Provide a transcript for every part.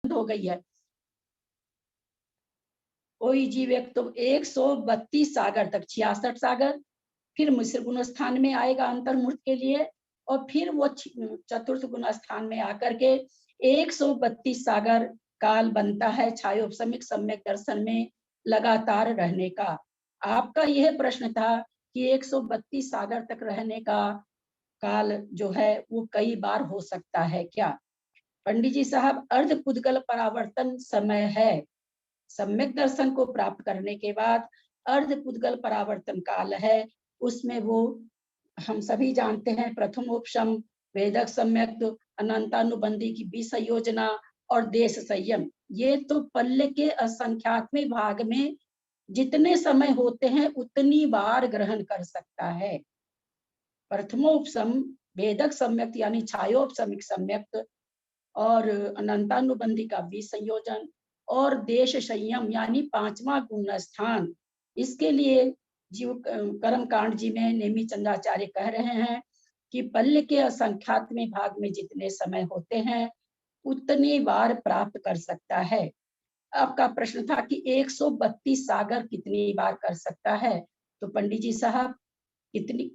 बंद हो गई है। कोई जीव एक तो 132 सागर तक, 66 सागर, फिर मिश्र गुण स्थान में आएगा अंतर्मूर्त के लिए, और फिर वो चतुर्थ गुण स्थान में आकर के 132 सागर काल बनता है छायोपशमिक सम्यक दर्शन में लगातार रहने का। आपका यह प्रश्न था कि 132 सागर तक रहने का काल जो है वो कई बार हो सकता है क्या? पंडित जी साहब, अर्ध पुद्गल परावर्तन समय है। सम्यक दर्शन को प्राप्त करने के बाद अर्ध पुद्गल परावर्तन काल है। उसमें वो हम सभी जानते हैं, प्रथमोपशम, वेदक सम्यक, अनंतानुबंधी की विसंयोजना और देश संयम, ये तो पल्ले के असंख्यात्मक भाग में जितने समय होते हैं उतनी बार ग्रहण कर सकता है। प्रथमोपशम, वेदक सम्यक यानी छायोपशमिक सम्यक, और अनंतानुबंधी का विसंयोजन और देश संयम यानी पांचवा गुण स्थान, इसके लिए जीव कर्म कांड जी में नेमी चंद्राचार्य कह रहे हैं कि पल्ल के असंख्यात्मक भाग में जितने समय होते हैं उतनी बार प्राप्त कर सकता है। आपका प्रश्न था कि 132 सागर कितनी बार कर सकता है, तो पंडित जी साहब, कितनी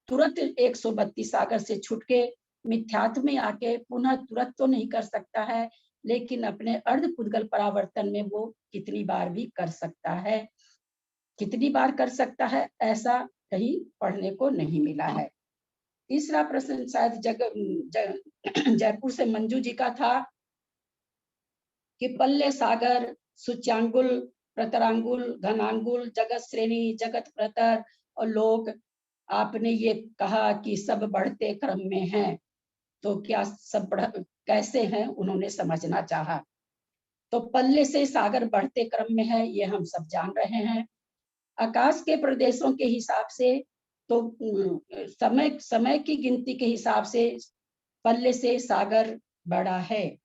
तुरंत 132 सागर से छूट के मिथ्यात्व में आके पुनः तुरंत तो नहीं कर सकता है, लेकिन अपने अर्ध पुद्गल परावर्तन में वो कितनी बार भी कर सकता है। कितनी बार कर सकता है ऐसा कहीं पढ़ने को नहीं मिला है। तीसरा प्रश्न शायद जयपुर से मंजू जी का था कि पल्ले सागर, सूच्यांगुल, प्रतरांगुल, घनांगुल, जगत श्रेणी, जगत प्रतर और लोक, आपने ये कहा कि सब बढ़ते क्रम में हैं, तो क्या सब कैसे हैं, उन्होंने समझना चाहा। तो पल्ले से सागर बढ़ते क्रम में है, ये हम सब जान रहे हैं। आकाश के प्रदेशों के हिसाब से तो समय की गिनती के हिसाब से पल्ले से सागर बड़ा है।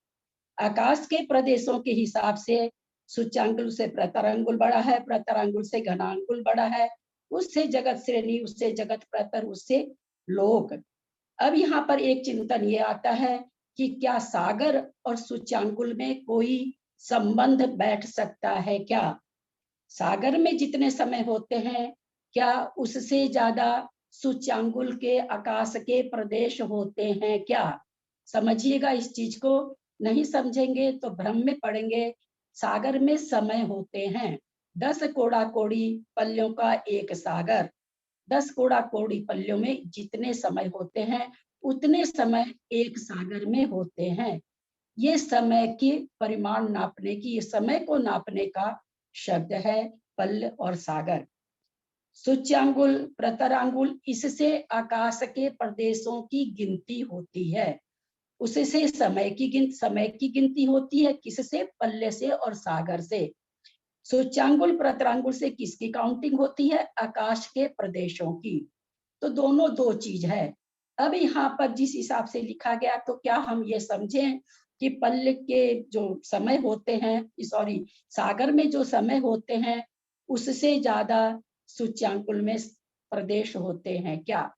आकाश के प्रदेशों के हिसाब से सूच्यांगुल से प्रतरांगुल बड़ा है, प्रतरांगुल से घनांगुल बड़ा है, उससे जगत श्रेणी, उससे जगत प्रतर, उससे लोक। अब यहाँ पर एक चिंतन ये आता है कि क्या सागर और सूच्यांगुल में कोई संबंध बैठ सकता है क्या? सागर में जितने समय होते हैं क्या उससे ज्यादा सूच्यांगुल के आकाश के प्रदेश होते हैं क्या? समझिएगा इस चीज को, नहीं समझेंगे तो भ्रम में पड़ेंगे। सागर में समय होते हैं 10 कोड़ा कोड़ी पल्लियों का एक सागर। 10 कोड़ा कोड़ी पल्लियों में जितने समय होते हैं उतने समय एक सागर में होते हैं। ये समय की परिमाण नापने की, ये समय को नापने का शब्द है पल्ल और सागर। सूच्यांगुल, प्रतरांगुल, इससे आकाश के प्रदेशों की गिनती होती है, उससे समय की गिनती होती है। किससे? पल्ले से और सागर से। सूच्यांगुल प्रतरांगुल से किसकी काउंटिंग होती है? आकाश के प्रदेशों की। तो दोनों दो चीज है। अब यहाँ पर जिस हिसाब से लिखा गया, तो क्या हम ये समझें कि पल्ल के जो समय होते हैं, सॉरी, सागर में जो समय होते हैं उससे ज्यादा सूच्यांगुल में प्रदेश होते हैं क्या?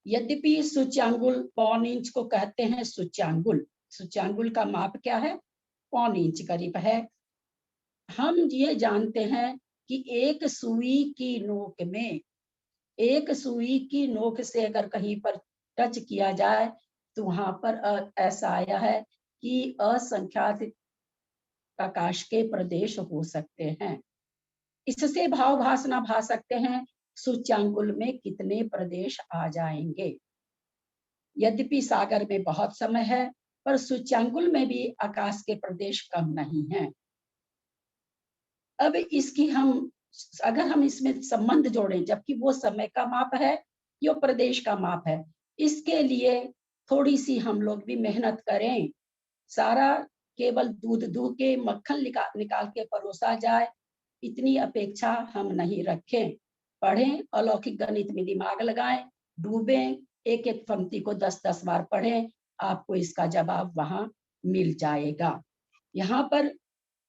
यद्यपि सूच्यांगुल पौन इंच को कहते हैं सूच्यांगुल, सूच्यांगुल का माप क्या है? पौन इंच करीब है। हम ये जानते हैं कि एक सुई की नोक में, एक सुई की नोक से अगर कहीं पर टच किया जाए तो वहां पर ऐसा आया है कि असंख्यात आकाश के प्रदेश हो सकते हैं। इससे भाव भासना भा सकते हैं सूच्यांगुल में कितने प्रदेश आ जाएंगे। यद्यपि सागर में बहुत समय है पर सूच्यांगुल में भी आकाश के प्रदेश कम नहीं है। अब इसकी हम, अगर हम इसमें संबंध जोड़ें, जबकि वो समय का माप है, ये प्रदेश का माप है, इसके लिए थोड़ी सी हम लोग भी मेहनत करें। सारा केवल दूध दूह के मक्खन निकाल के परोसा जाए, इतनी अपेक्षा हम नहीं रखें। पढ़ें, अलौकिक गणित में दिमाग लगाएं, डूबें, एक एक पंक्ति को 10-10 बार पढ़ें, आपको इसका जवाब वहां मिल जाएगा। यहाँ पर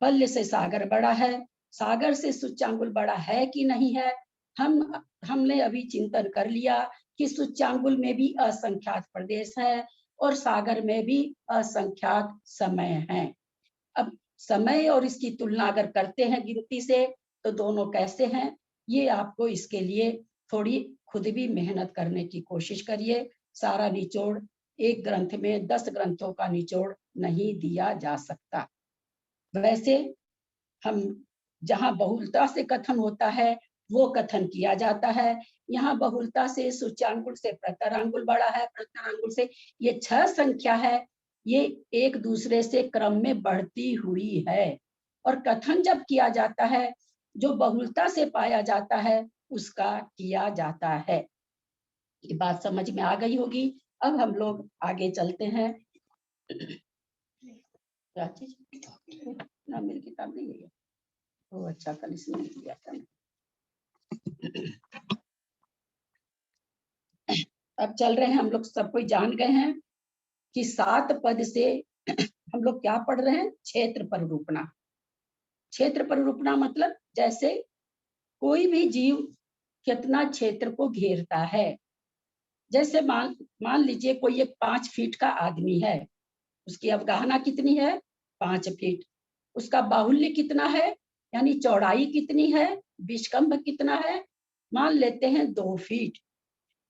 पल्ल से सागर बड़ा है, सागर से सूच्यांगुल बड़ा है कि नहीं है, हमने अभी चिंतन कर लिया कि सूच्यांगुल में भी असंख्यात प्रदेश है और सागर में भी असंख्यात समय हैं। अब समय और इसकी तुलना अगर करते हैं गिनती से तो दोनों कैसे हैं, ये आपको इसके लिए थोड़ी खुद भी मेहनत करने की कोशिश करिए। सारा निचोड़ एक ग्रंथ में 10 ग्रंथों का निचोड़ नहीं दिया जा सकता। वैसे हम जहाँ बहुलता से कथन होता है वो कथन किया जाता है। यहाँ बहुलता से सूच्यांगुल से प्रतरांगुल बड़ा है, प्रतरांगुल से ये 6 संख्या है, ये एक दूसरे से क्रम में बढ़ती हुई है। और कथन जब किया जाता है जो बहुलता से पाया जाता है उसका किया जाता है। ये बात समझ में आ गई होगी। अब हम लोग आगे चलते हैं। क्या चीज ना, मेरी किताब नहीं है। ओ अच्छा, कल इसमें लिया था। अब चल रहे हैं, हम लोग सब कोई जान गए हैं कि 7 पद से हम लोग क्या पढ़ रहे हैं, क्षेत्र परिरूपणा। क्षेत्र परिरूपणा मतलब जैसे कोई भी जीव कितना क्षेत्र को घेरता है। जैसे मान लीजिए कोई एक 5 फीट का आदमी है, उसकी अवगाहना कितनी है, 5 फीट। उसका बाहुल्य कितना है, यानी चौड़ाई कितनी है, विस्कंभ कितना है, मान लेते हैं 2 फीट।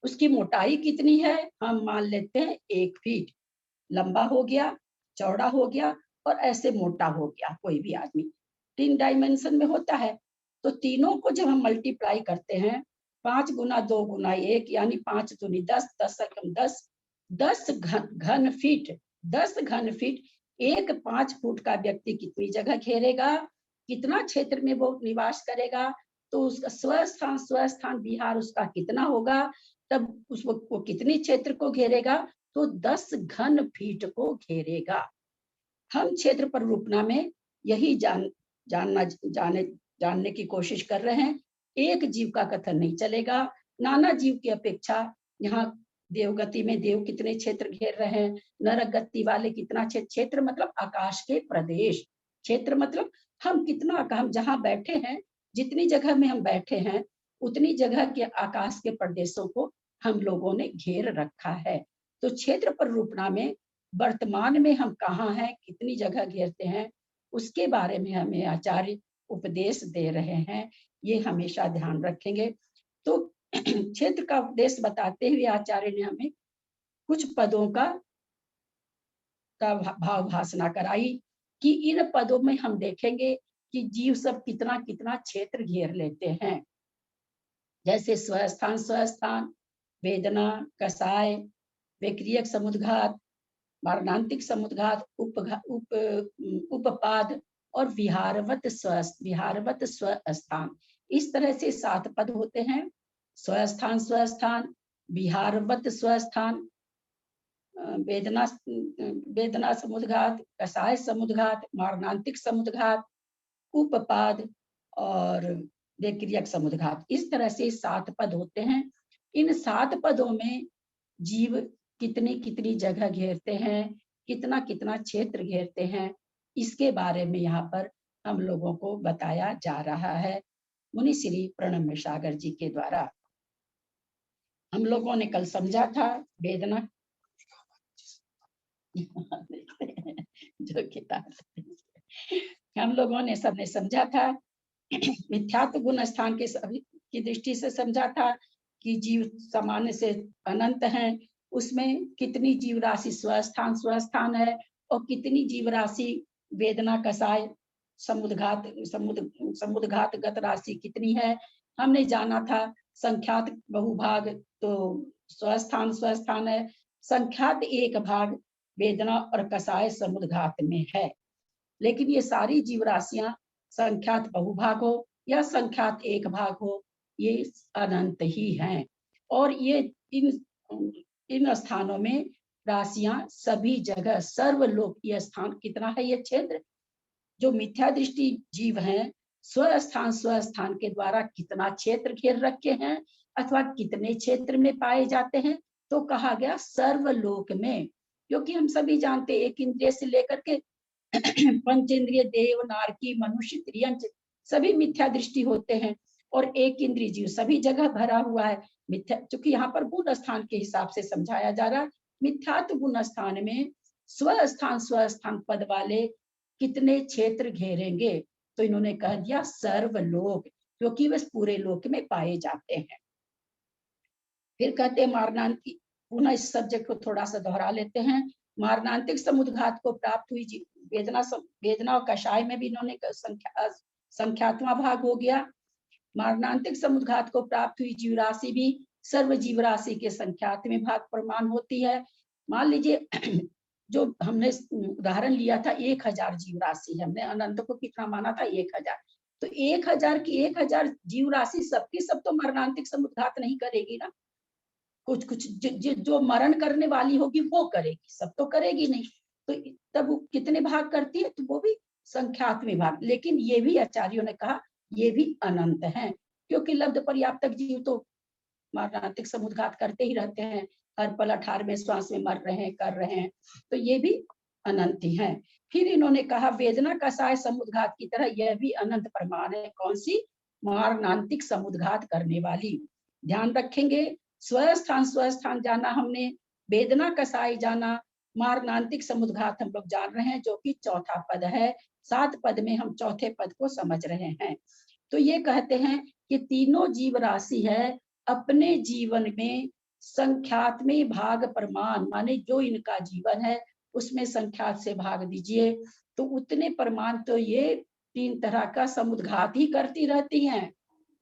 उसकी मोटाई कितनी है, हम मान लेते हैं 1 फीट। लंबा हो गया, चौड़ा हो गया और ऐसे मोटा हो गया कोई भी आदमी। 3 डायमेंशन में होता है। तो तीनों को जब हम मल्टीप्लाई करते हैं, 5 गुना 2 गुना 1 यानी 5 दूनी 10, 10 एकम 10, 10 घन फीट, 10 घन फीट। एक 5 फुट का व्यक्ति कितनी जगह घेरेगा, कितना क्षेत्र में वो निवास करेगा, तो उसका स्वस्थान बिहार उसका कितना होगा, तब वो कितनी क्षेत्र को घेरेगा, तो 10 घन फीट को घेरेगा। हम क्षेत्र परिरूपणा में यही जानने की कोशिश कर रहे हैं। एक जीव का कथन नहीं चलेगा। नाना जीव की अपेक्षा यहाँ देवगति में देव कितने क्षेत्र घेर रहे हैं, नरक गति वाले कितना क्षेत्र मतलब आकाश के प्रदेश। क्षेत्र मतलब हम कितना, हम जहाँ बैठे हैं, जितनी जगह में हम बैठे हैं उतनी जगह के आकाश के प्रदेशों को हम लोगों ने घेर रखा है। तो क्षेत्र परिरूपणा में वर्तमान में हम कहाँ हैं, कितनी जगह घेरते हैं, उसके बारे में हमें आचार्य उपदेश दे रहे हैं। ये हमेशा ध्यान रखेंगे। तो क्षेत्र का उपदेश बताते हुए आचार्य ने हमें कुछ पदों का भाव भाषणा कराई कि इन पदों में हम देखेंगे कि जीव सब कितना कितना क्षेत्र घेर लेते हैं। जैसे स्वस्थान, स्वस्थान, वेदना, कसाय, विक्रियक समुद्घात, मारणांतिक समुद्घात, उपपाद और विहारवत स्वस्थान। इस तरह से 7 पद होते हैं। स्वस्थान, स्वस्थान, विहारवत स्वस्थान, वेदना समुद्घात, कसाय समुद्घात, मारणांतिक समुद्घात, उपपाद और विक्रियक समुद्घात। इस तरह से 7 पद होते हैं। इन 7 पदों में जीव कितनी कितनी जगह घेरते हैं, कितना कितना क्षेत्र घेरते हैं, इसके बारे में यहाँ पर हम लोगों को बताया जा रहा है मुनि श्री प्रणम्य सागर जी के द्वारा। हम लोगों ने कल समझा था वेदना जो किताब हम लोगों ने सबने समझा था मिथ्यात्व गुण स्थान के की दृष्टि से समझा था कि जीव सामान्य से अनंत हैं। उसमें कितनी जीव राशि स्वस्थान है और कितनी जीव राशि वेदना, कसाय, समुद्घात गत राशि कितनी है। हमने जाना था संख्यात बहुभाग तो स्वस्थान है, संख्यात एक भाग वेदना और कसाय समुद्घात में है। लेकिन ये सारी जीव राशियां संख्यात बहुभाग हो या संख्यात एक भाग हो, ये अनंत ही हैं। और ये इन स्थानों में राशियां सभी जगह सर्वलोकीय स्थान कितना है, ये क्षेत्र जो मिथ्या दृष्टि जीव हैं स्वस्थान के द्वारा कितना क्षेत्र घेर रखे हैं अथवा कितने क्षेत्र में पाए जाते हैं, तो कहा गया सर्वलोक में। क्योंकि हम सभी जानते एक इंद्रिय से लेकर के पंचेंद्रिय देव, नारकी, मनुष्य, त्रियंच सभी मिथ्या दृष्टि होते हैं और एक इंद्रिय जीव सभी जगह भरा हुआ है मिथ्या। चूंकि यहाँ पर गुण स्थान के हिसाब से समझाया जा रहा है मिथ्यात्व गुण स्थान में स्वस्थान पद वाले कितने क्षेत्र घेरेंगे? तो इन्होंने कह दिया सर्वलोक, क्योंकि वे पूरे लोक में पाए जाते हैं। फिर कहते हैं मारणांतिक, पुनः इस सब्जेक्ट को थोड़ा सा दोहरा लेते हैं। मारणांतिक समुद्घात को प्राप्त हुई वेदना और कषाय में भी इन्होंने संख्यात्मक भाग हो गया। मारणांतिक समुद्घात को प्राप्त हुई जीव राशि भी सर्व जीव राशि के संख्यात्मक भाग प्रमाण होती है। मान लीजिए जो हमने उदाहरण लिया था 1000 जीव राशि, हमने अनंत को कितना माना था? 1000। तो 1000 की 1000 जीव राशि सबकी सब तो मरणांतिक समुद्घात नहीं करेगी ना, कुछ कुछ जो मरण करने वाली होगी वो करेगी, सब तो करेगी नहीं। तो तब वो कितने भाग करती है? तो वो भी संख्यात्मक भाग। लेकिन ये भी आचार्यों ने कहा ये भी अनंत है, क्योंकि लब्ध पर्याप्तक जीव तो मरणांतिक समुद्घात करते ही रहते हैं, हर पल 18वें श्वास में मर रहे हैं, कर रहे हैं, तो ये भी अनंत ही है। फिर इन्होंने कहा वेदना कषाय समुद्घात की तरह यह भी अनंत प्रमाण है। कौन सी? मारणांतिक समुद्घात करने वाली। ध्यान रखेंगे, स्वस्थान जाना हमने, वेदना कषाय जाना, मारणांतिक समुद्घात हम लोग जान रहे हैं, जो कि चौथा पद है। 7 पद में हम चौथे पद को समझ रहे हैं। तो ये कहते हैं कि तीनों जीव राशि है अपने जीवन में संख्यात्मक भाग प्रमाण, माने जो इनका जीवन है उसमें संख्यात से भाग दीजिए, तो उतने प्रमाण तो ये 3 तरह का समुद्घात ही करती रहती हैं।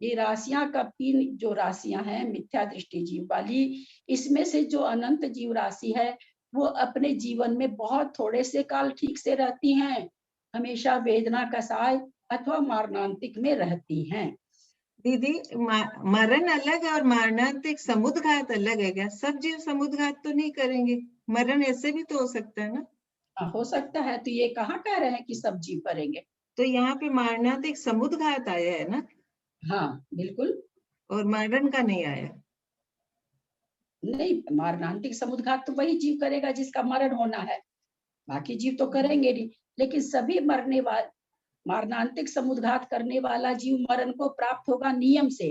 ये राशियां का 3 जो राशियां हैं मिथ्या दृष्टि जीव वाली, इसमें से जो अनंत जीव राशि है वो अपने जीवन में बहुत थोड़े से काल ठीक से रहती हैं, हमेशा वेदना कषाय अथवा मारणांतिक में रहती हैं। दीदी मरण अलग और मारणांतिक समुद्घात अलग है क्या? सब जीव समुद्घात तो नहीं करेंगे, मरण ऐसे भी तो हो सकता है ना? हो सकता है। तो ये कहाँ कह रहे हैं कि सब जीव करेंगे? तो यहाँ पे मारणांतिक समुद्घात आया है ना? हाँ बिल्कुल। और मरण का नहीं आया। नहीं, मारणांतिक समुद्घात तो वही जीव करेगा जिसका मरण होना है, बाकी जीव तो करेंगे नहीं। लेकिन सभी मरने वाले, मारणांतिक समुद्घात करने वाला जीव मरण को प्राप्त होगा नियम से,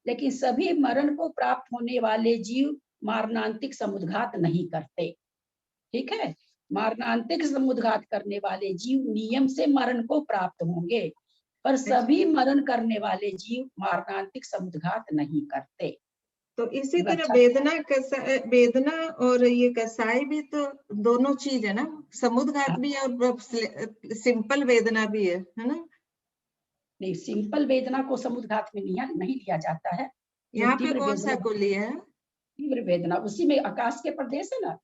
लेकिन सभी मरण को प्राप्त होने वाले जीव मारणांतिक समुद्घात नहीं करते। ठीक है, मारणांतिक समुद्घात करने वाले जीव नियम से मरण को प्राप्त होंगे, पर सभी मरण करने वाले जीव मारणांतिक समुद्घात नहीं करते। तो इसी तरह वेदना और ये कसाई भी तो दोनों चीज है ना, समुद्घात भी है और सिंपल वेदना भी है ना? नहीं, सिंपल वेदना को समुद्घात में नहीं लिया जाता है। यहाँ पे कौन सा को लिया है? तीव्र वेदना, उसी में आकाश के प्रदेश है ना,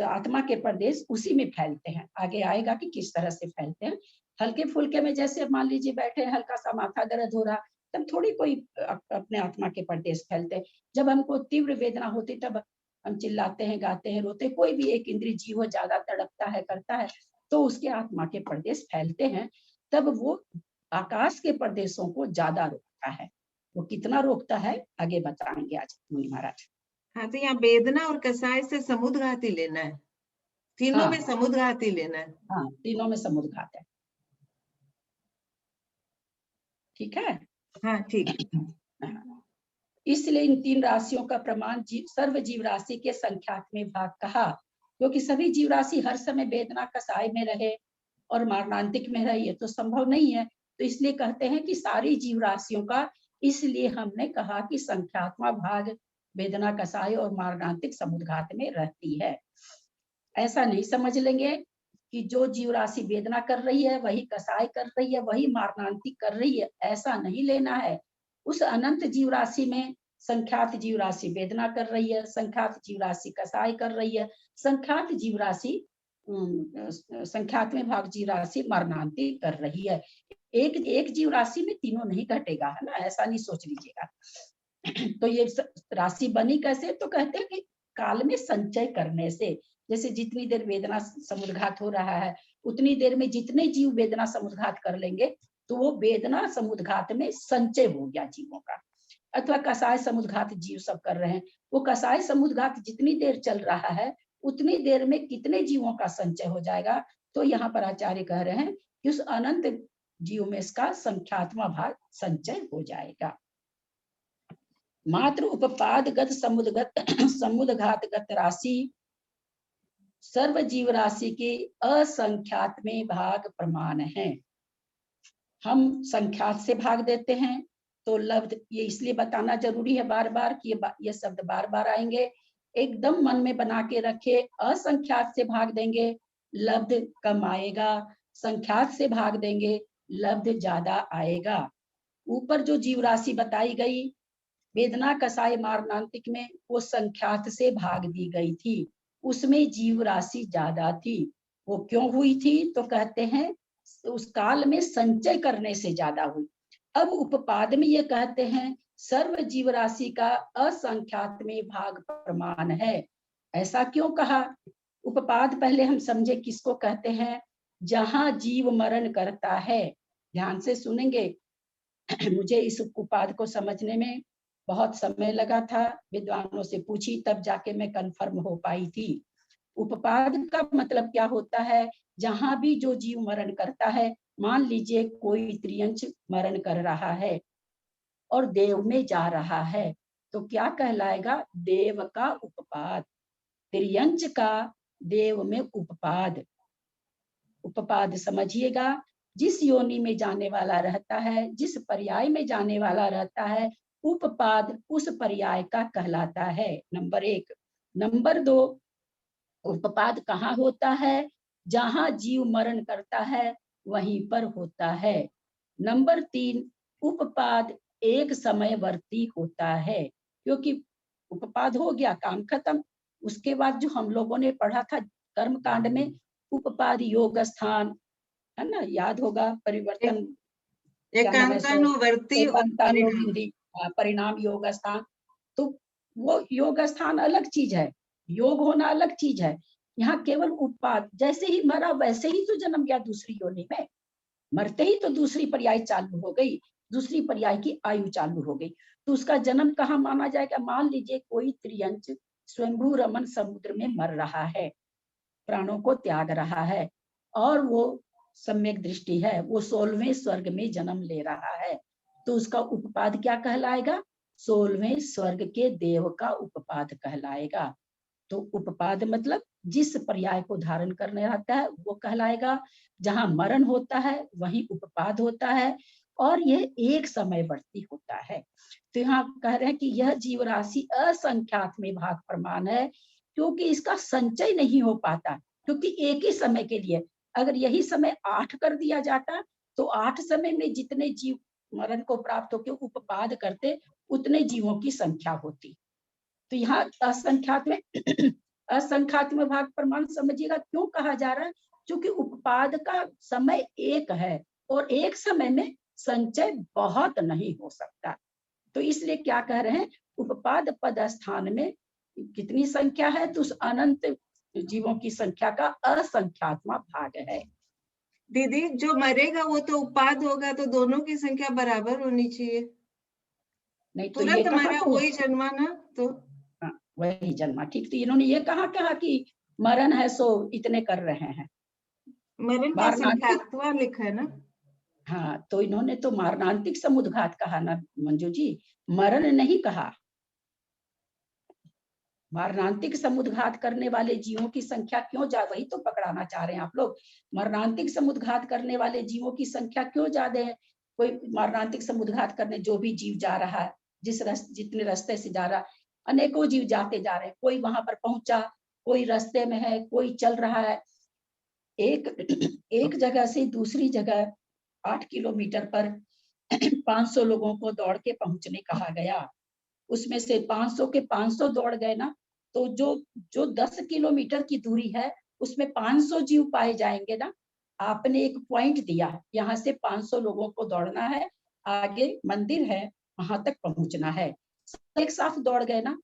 आत्मा के प्रदेश, उसी में फैलते हैं। आगे आएगा कि किस तरह से फैलते हैं। हल्के फुल्के में जैसे मान लीजिए बैठे हल्का सा माथा दर्द हो रहा, तब थोड़ी कोई अपने आत्मा के प्रदेश फैलते। जब हमको तीव्र वेदना होती तब हम चिल्लाते हैं, गाते हैं, रोते, कोई भी एक इंद्रिय जीव ज्यादा तड़पता है, करता है, तो उसके आत्मा के प्रदेश फैलते हैं। तब वो आकाश के प्रदेशों को ज्यादा रोकता है। वो कितना रोकता है आगे बताएंगे आज मुनि महाराज। हाँ, तो यहाँ वेदना और कसाय से समुद्घात ही लेना है, तीनों में समुद्घात ही लेना है। हाँ, तीनों में समुद्घात है। ठीक है। हाँ ठीक। इसलिए इन 3 राशियों का प्रमाण सर्व जीव राशि के संख्यात्मक भाग कहा, क्योंकि सभी जीव राशि हर समय वेदना कसाय में रहे और मारणांतिक में रहे, ये तो संभव नहीं है। तो इसलिए कहते हैं कि सारी जीव राशियों का, इसलिए हमने कहा कि संख्यात्मक भाग वेदना कसाय और मारणांतिक समुद्घात में रहती है। ऐसा नहीं समझ लेंगे कि जो जीव राशि वेदना कर रही है वही कसाय कर रही है, वही मारणांतिक कर रही है, ऐसा नहीं लेना है। उस अनंत जीव राशि में संख्यात जीव राशि वेदना कर रही है, संख्यात जीव राशि कसाय कर रही है, संख्यात जीव राशि संख्यात में भाग जीव राशि मरणांतिक कर रही है। एक जीव राशि में तीनों नहीं घटेगा, है ना, ऐसा नहीं सोच लीजिएगा। तो ये राशि बनी कैसे? तो कहते हैं कि काल में संचय करने से, जैसे जितनी देर वेदना समुद्घात हो रहा है उतनी देर में जितने जीव वेदना समुद्घात कर लेंगे तो वो वेदना समुद्घात में संचय हो गया जीवों का। अथवा कसाय समुद्घात जीव सब कर रहे हैं, वो कसाय समुद्घात जितनी देर चल रहा है उतनी देर में कितने जीवों का संचय हो जाएगा। तो यहाँ पर आचार्य कह रहे हैं कि उस अनंत जीव में इसका संख्यात्मक भाग संचय हो जाएगा। मात्र उपपादगत समुद्घातगत राशि सर्व जीव राशि के असंख्यात में भाग प्रमाण है। हम संख्यात से भाग देते हैं तो लब्ध, ये इसलिए बताना जरूरी है बार बार कि ये शब्द बार बार आएंगे, एकदम मन में बना के रखे। असंख्यात से भाग देंगे लब्ध कम आएगा, संख्यात से भाग देंगे लब्ध ज्यादा आएगा। ऊपर जो जीव राशि बताई गई वेदना कसाय मारणांतिक में, वो संख्यात से भाग दी गई थी, उसमें जीव राशि ज्यादा थी। वो क्यों हुई थी? तो कहते हैं उस काल में संचय करने से ज्यादा हुई। अब उपपाद में ये कहते हैं सर्व जीव राशि का असंख्यात में भाग प्रमाण है। ऐसा क्यों कहा? उपपाद पहले हम समझे किसको कहते हैं। जहां जीव मरण करता है, ध्यान से सुनेंगे। मुझे इस उपपाद को समझने में बहुत समय लगा था, विद्वानों से पूछी तब जाके मैं कंफर्म हो पाई थी। उपपाद का मतलब क्या होता है? जहां भी जो जीव मरण करता है, मान लीजिए कोई त्रियंच मरण कर रहा है और देव में जा रहा है, तो क्या कहलाएगा? देव का उपपाद। त्रियंच का देव में उपपाद। उपपाद समझिएगा, जिस योनि में जाने वाला रहता है, जिस पर्याय में जाने वाला रहता है, उपपाद उस पर्याय का कहलाता है, नंबर 1। नंबर 2, उपपाद कहाँ होता है? जहां जीव मरण करता है वहीं पर होता है। नंबर 3, उपपाद एक समयवर्ती होता है, क्योंकि उपपाद हो गया काम खत्म। उसके बाद जो हम लोगों ने पढ़ा था कर्म कांड में, उपपाद योग स्थान, है ना, याद होगा, परिवर्तन एकांतानुवर्ती परिणाम योग स्थान। तो वो योग स्थान अलग चीज है, योग होना अलग चीज है। यहाँ केवल उपपाद, जैसे ही मरा वैसे ही तो जन्म गया दूसरी योनि में, मरते ही तो दूसरी पर्याय चालू हो गई, दूसरी पर्याय की आयु चालू हो गई। तो उसका जन्म कहाँ माना जाएगा? मान लीजिए कोई त्रियंच स्वयंभू रमन समुद्र में मर रहा है, प्राणों को त्याग रहा है, और वो सम्यक दृष्टि है, वो 16वें स्वर्ग में जन्म ले रहा है, तो उसका उपपाद क्या कहलाएगा? 16वें स्वर्ग के देव का उपपाद कहलाएगा। तो उपपाद मतलब जिस पर्याय को धारण करने रहता है वो कहलाएगा। जहां मरण होता है वहीं उपपाद होता है, और यह एक समयवर्ती होता है। तो यहाँ कह रहे हैं कि यह जीव राशि असंख्यात में भाग प्रमाण है, क्योंकि इसका संचय नहीं हो पाता, क्योंकि एक ही समय के लिए, अगर यही समय 8 कर दिया जाता तो 8 समय में जितने जीव मरण को प्राप्त होकर उपपाद करते उतने जीवों की संख्या होती। तो यहाँ असंख्यात में असंख्यात में भाग प्रमाण समझिएगा क्यों कहा जा रहा है, क्योंकि उपपाद का समय एक है और एक समय में संचय बहुत नहीं हो सकता। तो इसलिए क्या कह रहे हैं, उपपाद पद स्थान में कितनी संख्या है? तो उस अनंत जीवों की संख्या का असंख्यात्मा भाग है। दीदी जो मरेगा वो तो उपाद होगा, तो दोनों की संख्या बराबर होनी चाहिए। नहीं तो तुरंत ये कहा हमारा वही जन्मा ना, तो वही जन्मा, ठीक। तो इन्होंने ये कहा कि मरण है सो इतने कर रहे हैं, मरण का संख्यात्वा लिखा है ना। हाँ, तो इन्होंने तो मारणांतिक समुद्घात कहा ना मंजू जी, मरण नहीं कहा। मरणांतिक समुद्घात करने वाले जीवों की संख्या क्यों ज्यादा, वही तो पकड़ाना चाह रहे हैं आप लोग। मरणांतिक समुद्घात करने वाले जीवों की संख्या क्यों ज्यादा है? कोई मरणांतिक समुद्घात करने जो भी जीव जा रहा है, जितने रास्ते से जा रहा, अनेकों जीव जाते जा रहे हैं, कोई वहां पर पहुंचा, कोई रास्ते में है, कोई चल रहा है। एक जगह से दूसरी जगह 8 किलोमीटर पर 500 लोगों को दौड़ के पहुंचने कहा गया। उसमें से 500 के 500 दौड़ गए ना, तो जो जो 10 किलोमीटर की दूरी है उसमें 500 जीव पाए जाएंगे ना। आपने एक पॉइंट दिया, यहाँ से 500 लोगों को दौड़ना है, आगे मंदिर है वहां तक पहुंचना है, एक साथ दौड़ गए ना,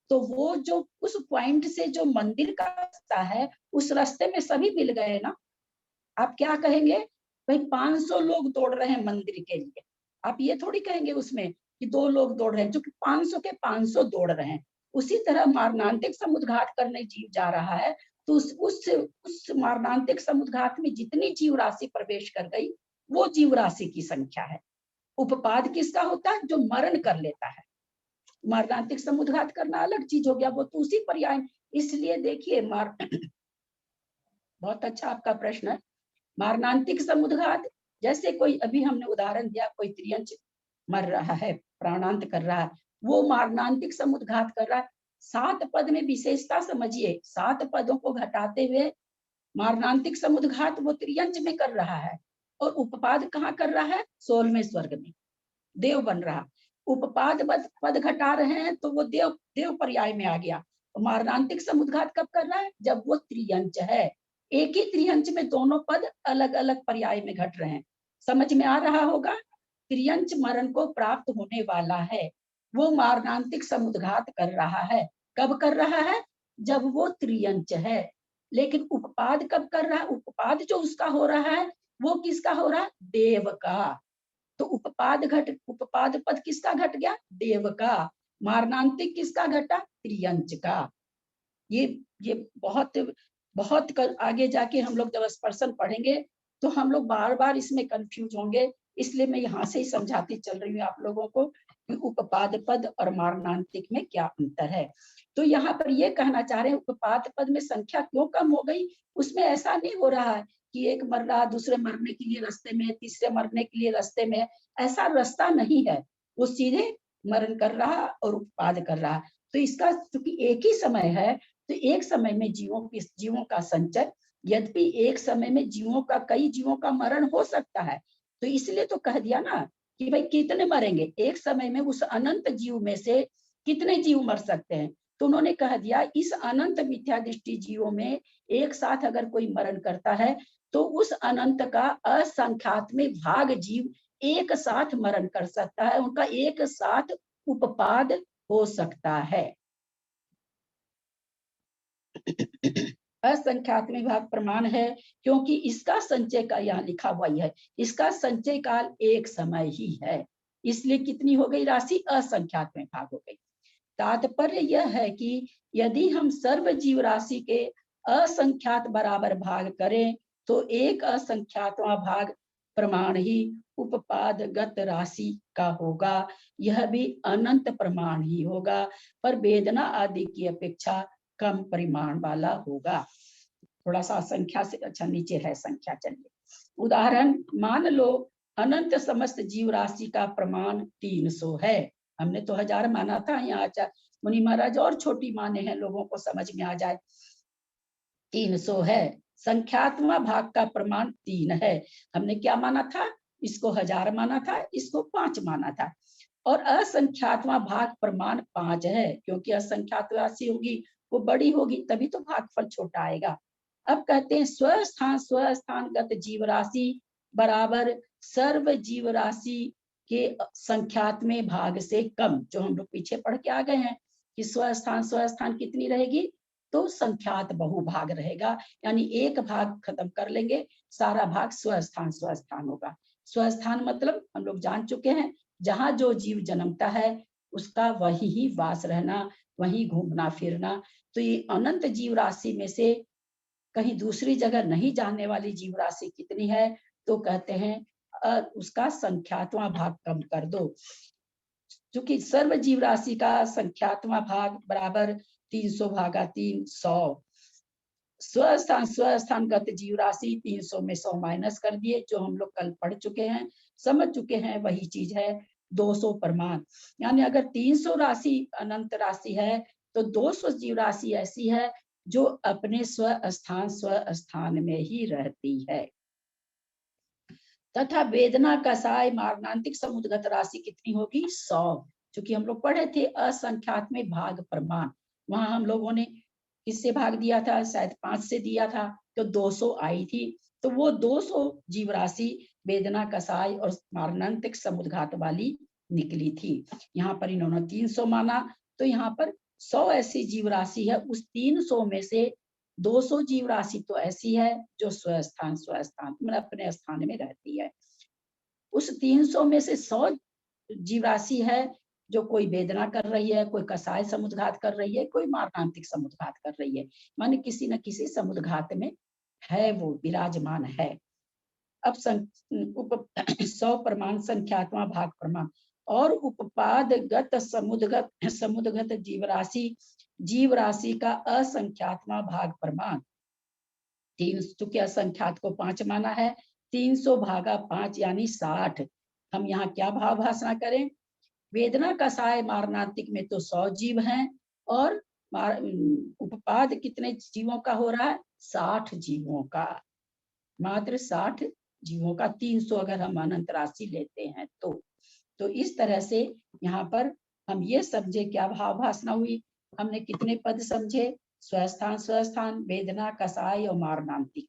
तो वो जो उस पॉइंट से जो मंदिर का रास्ता है उस रास्ते में सभी मिल गए ना। आप क्या कहेंगे? भाई 500 लोग दौड़ रहे हैं मंदिर के लिए, आप ये थोड़ी कहेंगे उसमें कि 2 लोग दौड़ रहे हैं, जो कि 500 के 500 दौड़ रहे हैं। उसी तरह मारणांतिक समुद्घात करने जीव जा रहा है, तो उस मारणांतिक समुद्घात में जितनी जीव राशि प्रवेश कर गई वो जीव राशि की संख्या है। उपपाद किसका होता है? जो मरण कर लेता है। मारणांतिक समुद्घात करना अलग चीज हो गया, वो तो उसी पर्याय। इसलिए देखिए बहुत अच्छा आपका प्रश्न है। मारणांतिक समुद्घात, जैसे कोई अभी हमने उदाहरण दिया, कोई त्रियंच मर रहा है, प्राणांत कर रहा है, वो मारणांतिक समुद्घात कर रहा है। 7 पद में विशेषता समझिए, 7 पदों को घटाते हुए मारणांतिक समुद्घात वो त्रियंच में कर रहा है, और उपपाद कहाँ कर रहा है? 16वें स्वर्ग में देव बन रहा। उपपाद पद घटा रहे हैं तो वो देव देव पर्याय में आ गया। तो मारणांतिक समुद्घात कब कर रहा है? जब वो त्रियंच है। एक ही त्रियंच में दोनों पद अलग अलग पर्याय में घट रहे हैं। समझ में आ रहा होगा? त्रियंच मरण को प्राप्त होने वाला है, वो मारणांतिक समुद्घात कर रहा है। कब कर रहा है? जब वो त्रियंच है। लेकिन उपपाद कब कर रहा है? उपपाद जो उसका हो रहा है वो किसका हो रहा है? देव का। तो उपपाद पद किसका घट गया? देव का। मारणांतिक किसका घटा? त्रियंच का। ये बहुत बहुत आगे जाके हम लोग जब स्पर्शन पढ़ेंगे तो हम लोग बार बार इसमें कंफ्यूज होंगे, इसलिए मैं यहाँ से ही समझाती चल रही हूँ आप लोगों को कि उपपाद पद और मारणांतिक में क्या अंतर है। तो यहाँ पर ये कहना चाह रहे हैं उपपाद पद में संख्या क्यों कम हो गई? उसमें ऐसा नहीं हो रहा है कि एक मर रहा, दूसरे मरने के लिए रास्ते में, तीसरे मरने के लिए रास्ते में, ऐसा रास्ता नहीं है। वो सीधे मरण कर रहा और उपपाद कर रहा। तो इसका चूंकि एक ही समय है, तो एक समय में जीवों का संचय, यद्यपि एक समय में कई जीवों का मरण हो सकता है, तो इसलिए तो कह दिया ना कि भाई कितने मरेंगे एक समय में, उस अनंत जीव में से कितने जीव मर सकते हैं। तो उन्होंने कह दिया इस अनंत मिथ्या दृष्टि जीवों में एक साथ अगर कोई मरण करता है तो उस अनंत का असंख्यात में भाग जीव एक साथ मरण कर सकता है, उनका एक साथ उपपाद हो सकता है। असंख्यात में भाग प्रमाण है क्योंकि इसका संचय का यहाँ लिखा हुआ ही है, इसका संचय काल एक समय ही है, इसलिए कितनी हो गई राशि? असंख्यात में भाग हो गई। तात्पर्य यह है कि यदि हम सर्व जीव राशि के असंख्यात बराबर भाग करें तो एक असंख्यातवां भाग प्रमाण ही उपपादगत राशि का होगा, यह भी अनंत प्रमाण ही होगा, पर वेदना आदि की अपेक्षा कम परिमाण वाला होगा। थोड़ा सा संख्या से अच्छा नीचे है संख्या। चलिए उदाहरण, मान लो अनंत समस्त जीव राशि का प्रमाण 300 है। हमने तो 1000 माना था, यहाँ मुनि महाराज और छोटी माने हैं, लोगों को समझ में आ जाए। 300 है। संख्यात्मक भाग का प्रमाण 3 है। हमने क्या माना था? इसको 1000 माना था, इसको 5 माना था। और असंख्यात्मक भाग प्रमाण 5 है, क्योंकि असंख्यात राशि होगी वो बड़ी होगी, तभी तो भागफल छोटा आएगा। अब कहते हैं स्वस्थानगत जीव राशि बराबर सर्व जीव राशि के संख्यात्मक भाग से कम, जो हम लोग पीछे पढ़ के आ गए हैं कि स्वस्थान कितनी रहेगी? तो संख्यात बहुभाग रहेगा, यानी एक भाग खत्म कर लेंगे, सारा भाग स्वस्थान होगा। स्वस्थान मतलब हम लोग जान चुके हैं, जहां जो जीव जन्मता है उसका वही ही वास रहना, वही घूमना फिरना। तो ये अनंत जीव राशि में से कहीं दूसरी जगह नहीं जाने वाली जीव राशि कितनी है? तो कहते हैं उसका संख्यात्मक भाग कम कर दो। क्योंकि सर्व जीव राशि का संख्यात्मक भाग बराबर 300 भागा 3 100। स्वस्थानगत जीव राशि 300 में 100 माइनस कर दिए, जो हम लोग कल पढ़ चुके हैं, समझ चुके हैं, वही चीज है 200 प्रमाण। यानी अगर 300 राशि अनंत राशि है तो 200 जीव राशि ऐसी है जो अपने स्वस्थान में ही रहती है। तथा वेदना कसाय मारणांतिक समुद्गत राशि कितनी होगी? 100। क्योंकि हम लोग पढ़े थे असंख्यात में भाग प्रमाण, वहां हम लोगों ने किससे भाग दिया था? शायद 5 से दिया था, तो 200 आई थी। तो वो 200 जीव राशि वेदना कसाय और मारणांतिक समुद्घात वाली निकली थी। यहाँ पर इन्होंने 300 माना, तो यहाँ पर 100 ऐसी जीव राशि है, उस 300 में से 200 जीव राशि तो ऐसी है जो स्वस्थान मतलब अपने स्थान में रहती है। उस 300 में से 100 जीव राशि है जो कोई वेदना कर रही है, कोई कसाय समुद्घात कर रही है, कोई मारणांतिक समुद्घात कर रही है, माने किसी न किसी समुद्घात में है, वो विराजमान है। अब 100 प्रमाण संख्यात्मक भाग प्रमाण और उपपादगत समुद्गत जीव राशि का असंख्यात्मक भाग प्रमाण। 3, चूंकि असंख्यात को 5 माना है, 300 भागा 5 यानी 60। हम यहाँ क्या भाव भाषा करें? वेदना कसाय मारणांतिक में तो 100 जीव हैं और उपपाद कितने जीवों का हो रहा है? 60 जीवों का, मात्र 60 जीवों का। 300 अगर हम अनंत राशि लेते हैं तो इस तरह से यहाँ पर हम ये समझे क्या भाव भाषा हुई। हमने कितने पद समझे? स्वस्थान स्वस्थान, वेदना कसाय और मारणांतिक।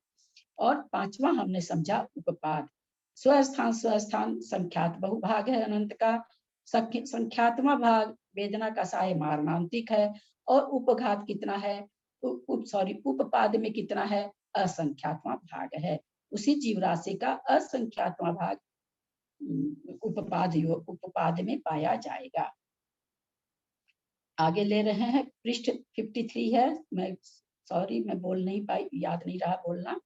और 5वां हमने समझा उपपाद। स्वस्थान स्वस्थान संख्यात बहुभाग है अनंत का, संख्यात्मा भाग वेदना कसाय मारणांतिक है, और उपघात कितना है? उपपाद में कितना है? असंख्यात्मा भाग है। उसी जीव राशि का असंख्यात्मा भाग उपपाद में पाया जाएगा। आगे ले रहे हैं, पृष्ठ 53 है। मैं बोल नहीं पाई, याद नहीं रहा बोलना।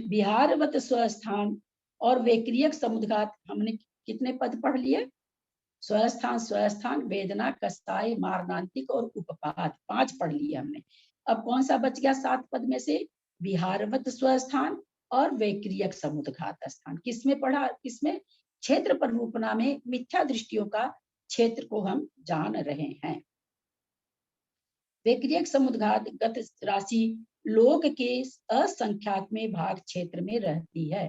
विहारवत स्वस्थान और वैक्रियक समुद्घात, हमने कितने पद पढ़ लिए? स्वस्थान स्वस्थान, वेदना कसाय मारणांतिक और उपपाद, 5 पढ़ लिए हमने। अब कौन सा बच गया 7 पद में से? विहारवत स्वस्थान और वैक्रियक समुद्घात स्थान। किसमें पढ़ा? किसमें? क्षेत्र पर रूपना में मिथ्या दृष्टियों का क्षेत्र को हम जान रहे हैं। वैक्रियक समुद्घात गत राशि लोक के असंख्यात में भाग क्षेत्र में रहती है।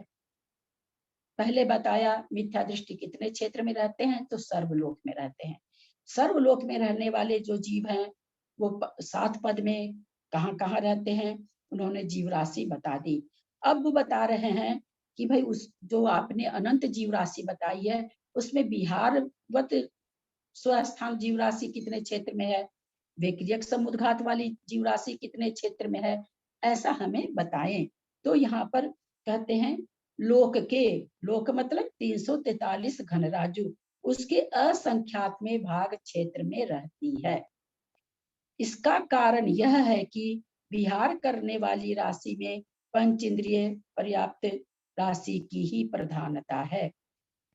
पहले बताया मिथ्या दृष्टि कितने क्षेत्र में रहते हैं? तो सर्वलोक में रहते हैं। सर्वलोक में रहने वाले जो जीव हैं वो 7 पद में कहाँ रहते हैं? उन्होंने जीव राशि बता दी। अब वो बता रहे हैं कि भाई उस जो आपने अनंत जीव राशि बताई है उसमें विहारवत स्वस्थान जीव राशि कितने क्षेत्र में है? वैक्रियक समुद्घात वाली जीव राशि कितने क्षेत्र में है? ऐसा हमें बताएं। तो यहाँ पर कहते हैं लोक के, लोक मतलब 343 घनराजु, उसके असंख्यात में भाग क्षेत्र में रहती है। इसका कारण यह है कि विहार करने वाली राशि में पंच इंद्रिय पर्याप्त राशि की ही प्रधानता है।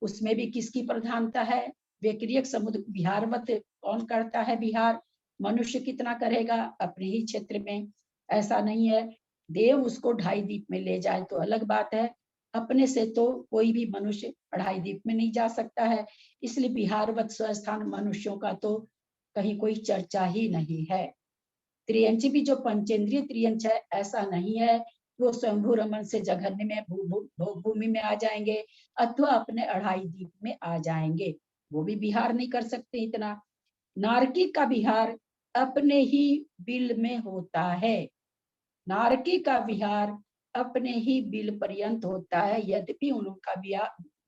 उसमें भी किसकी प्रधानता है? वैक्रियक समुद्र विहारवत कौन करता है विहार? मनुष्य कितना करेगा? अपने ही क्षेत्र में। ऐसा नहीं है देव उसको 2.5 दीप में ले जाए तो अलग बात है, अपने से तो कोई भी मनुष्य 2.5 दीप में नहीं जा सकता है। इसलिए विहारवत स्वस्थान मनुष्यों का तो कहीं कोई चर्चा ही नहीं है। त्रियंची भी जो पंचेंद्रिय त्रियंच है, ऐसा नहीं है वो स्वयंभू रमन से जघन्य में भूमि में आ जाएंगे अथवा अपने 2.5 दीप में आ जाएंगे, वो भी विहार नहीं कर सकते इतना। नारकी का विहार अपने ही बिल में होता है। नारकी का विहार अपने ही बिल पर्यंत होता है, यद्यपि उनका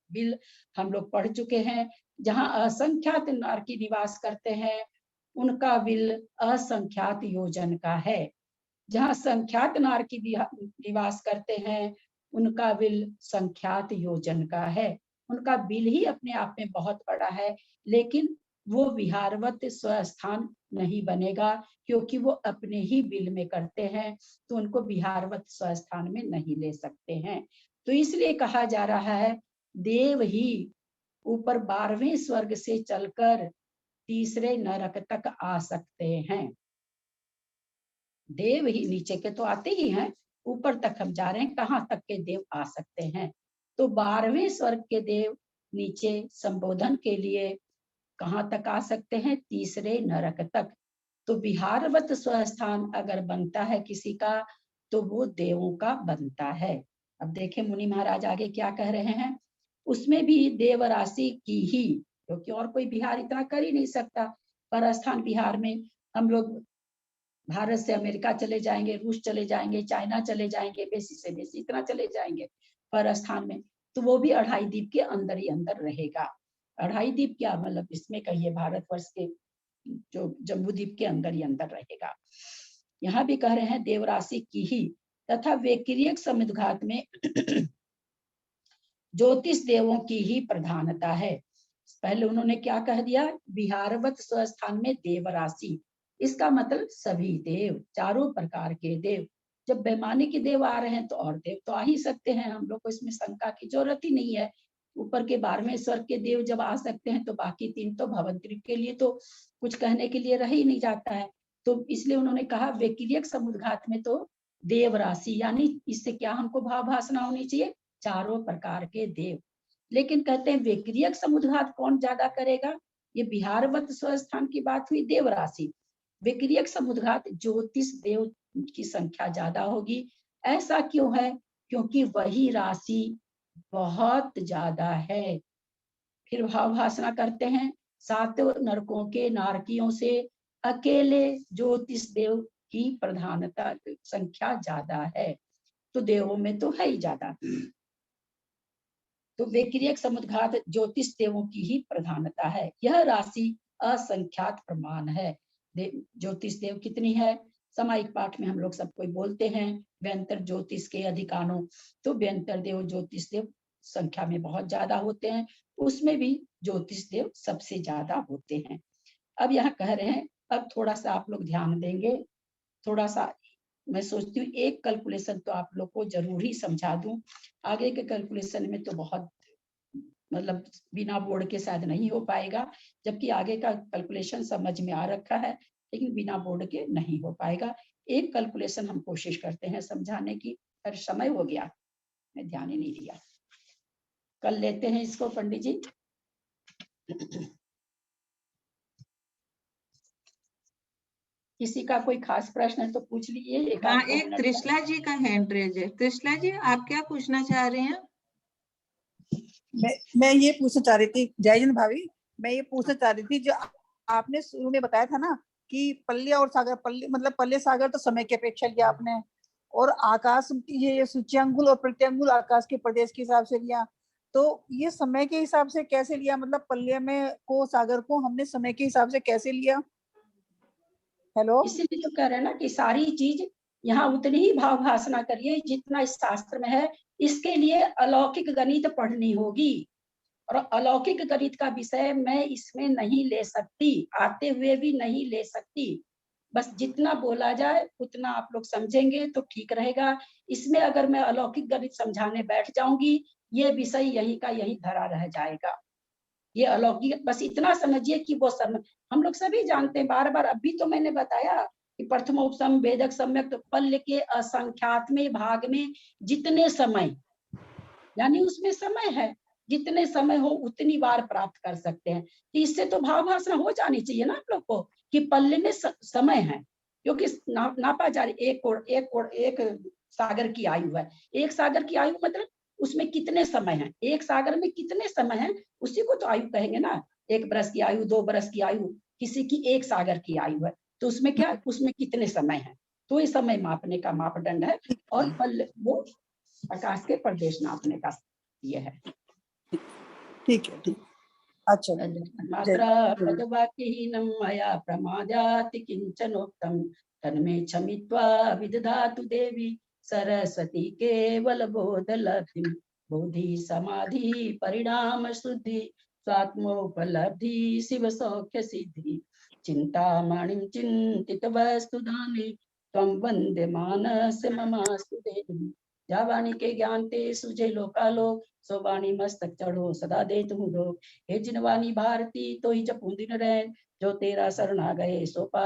बिल हम लोग पढ़ चुके हैं। जहाँ असंख्यात नारकी निवास करते हैं उनका बिल असंख्यात योजन का है। जहाँ संख्यात नारकी निवास करते हैं उनका बिल संख्यात योजन का है। उनका बिल ही अपने आप में बहुत बड़ा है, लेकिन वो विहारवत स्वस्थान नहीं बनेगा क्योंकि वो अपने ही बिल में करते हैं, तो उनको विहारवत स्वस्थान में नहीं ले सकते हैं। तो इसलिए कहा जा रहा है देव ही ऊपर 12वें स्वर्ग से चलकर तीसरे नरक तक आ सकते हैं। देव ही, नीचे के तो आते ही हैं, ऊपर तक हम जा रहे हैं, कहाँ तक के देव आ सकते हैं? तो 12वें स्वर्ग के देव नीचे संबोधन के लिए कहाँ तक आ सकते हैं? तीसरे नरक तक। तो विहारवत स्वस्थान अगर बनता है किसी का तो वो देवों का बनता है। अब देखें मुनि महाराज आगे क्या कह रहे हैं। उसमें भी देव राशि की ही, क्योंकि और कोई विहार इतना कर ही नहीं सकता। परस्थान विहार में हम लोग भारत से अमेरिका चले जाएंगे, रूस चले जाएंगे, चाइना चले जाएंगे, बेसी से बेसी इतना चले जाएंगे पर स्थान में, तो वो भी 2.5 दीप के अंदर ही अंदर रहेगा। 2.5 दीप क्या मतलब इसमें कहिए भारतवर्ष के जो जम्बू द्वीप के अंदर ही अंदर रहेगा। यहाँ भी कह रहे हैं देवराशि की ही तथा वैक्रियक समुद्घात में ज्योतिष देवों की ही प्रधानता है। पहले उन्होंने क्या कह दिया? विहारवत स्वस्थान में देवराशि, इसका मतलब सभी देव, चारों प्रकार के देव। जब वैमानिक देव आ रहे हैं तो और देव तो आ ही सकते हैं, हम लोग को इसमें शंका की जरूरत ही नहीं है। ऊपर के 12वें स्वर्ग के देव जब आ सकते हैं तो बाकी 3 तो भवंतरी के लिए तो कुछ कहने के लिए रह ही नहीं जाता है। तो इसलिए उन्होंने कहा वैक्रियक समुद्घात में तो देव राशि, यानी इससे क्या हमको भाव भासना होनी चाहिए, चारों प्रकार के देव। लेकिन कहते हैं विक्रियक समुद्घात कौन ज्यादा करेगा, ये बिहारवत स्वस्थान की बात हुई, देव राशि। विक्रियक समुद्घात ज्योतिष देव की संख्या ज्यादा होगी। ऐसा क्यों है, क्योंकि वही राशि बहुत ज्यादा है। फिर भाव भासना करते हैं, 7 नरकों के नारकियों से अकेले ज्योतिष देव की प्रधानता संख्या ज्यादा है, तो देवों में तो है ही ज्यादा। तो विक्रियक समुद्घात ज्योतिष देवों की ही प्रधानता है। यह राशि असंख्यात प्रमाण है। ज्योतिष देव कितनी है, सामायिक पाठ में हम लोग सब कोई बोलते हैं व्यंतर ज्योतिष के अधिकानों, तो व्यंतर देव ज्योतिष देव संख्या में बहुत ज्यादा होते हैं, उसमें भी ज्योतिष देव सबसे ज्यादा होते हैं। अब यहाँ कह रहे हैं, अब थोड़ा सा आप लोग ध्यान देंगे, थोड़ा सा मैं सोचती हूँ एक कैलकुलेशन तो आप लोग को जरूर ही समझा दूं। आगे के कैलकुलेशन में तो बहुत मतलब बिना बोर्ड के शायद नहीं हो पाएगा, जबकि आगे का कैलकुलेशन समझ में आ रखा है, लेकिन बिना बोर्ड के नहीं हो पाएगा। एक कैलकुलेशन हम कोशिश करते हैं समझाने की, पर समय हो गया, मैं ध्यान ही नहीं दिया। कल लेते हैं इसको पंडित जी। किसी का कोई खास प्रश्न है तो पूछ लीजिए। हाँ, एक त्रिशला जी का हैंड रेज है। त्रिशला जी, आप क्या पूछना चाह रहे हैं? मैं ये पूछना चाह रही थी, जय हिंद भाभी, मैं ये पूछना चाह रही थी, जो आपने शुरू में बताया था ना कि पल्ले और सागर, पल्ले मतलब पल्ले सागर तो समय की अपेक्षा लिया आपने, और आकाश ये सूच्यांगुल और प्रत्यंगुल आकाश के प्रदेश के हिसाब से लिया, तो ये समय के हिसाब से कैसे लिया, मतलब पल्ले में को सागर को हमने समय के हिसाब से कैसे लिया? हेलो, इसीलिए तो कह रहे हैं ना कि सारी चीज यहाँ उतनी ही भाव भासना करिए जितना इस शास्त्र में है। इसके लिए अलौकिक गणित पढ़नी होगी, और अलौकिक गणित का विषय मैं इसमें नहीं ले सकती, आते हुए भी नहीं ले सकती। बस जितना बोला जाए उतना आप लोग समझेंगे तो ठीक रहेगा। इसमें अगर मैं अलौकिक गणित समझाने बैठ जाऊंगी, ये विषय यही का यही धरा रह जाएगा। ये अलौकिक बस इतना समझिए कि वो हम लोग सभी जानते हैं, बार बार अभी तो मैंने बताया कि प्रथमोपसम वेदक सम्यक, तो पल्ल के असंख्यात में भाग में जितने समय, यानी उसमें समय है, जितने समय हो उतनी बार प्राप्त कर सकते हैं। तो इससे तो भाव भाषा हो जानी चाहिए ना आप लोग को कि पल्ले में समय है, क्योंकि नापा जा रही एक सागर की आयु है। एक सागर की आयु मतलब उसमें कितने समय है, एक सागर में कितने समय है, उसी को तो आयु कहेंगे ना। 1 बरस की आयु, 2 बरस की आयु, किसी की 1 सागर की आयु है, तो उसमें क्या, उसमें कितने समय है, तो ये समय मापने का मापदंड है। और पल्ले वो आकाश के प्रदेश नापने का ये है। ठीक है, ठीक, अच्छा। मात्रा पदवाक्यहीनं मया प्रमादात् किंचनोक्तं तन्मे क्षमित्वा विदधातु देवी सरस्वती केवल बोधलब्धिं। बोधि समाधि परिणाम शुद्धि स्वात्मोपलब्धि शिव सौख्य सिद्धि। चिंतामणिं चिंतित वस्तुधाने त्वं वंदे मानस ममास्तु देवी। जा वाणी के ज्ञान ते सुझे लोकालोक, सो वाणी मस्तक चढ़ो सदा दे तुम लोग। हे जिनवानी भारती तो ही जपूं दिन रैन, जो तेरा शरण आ गए सो पा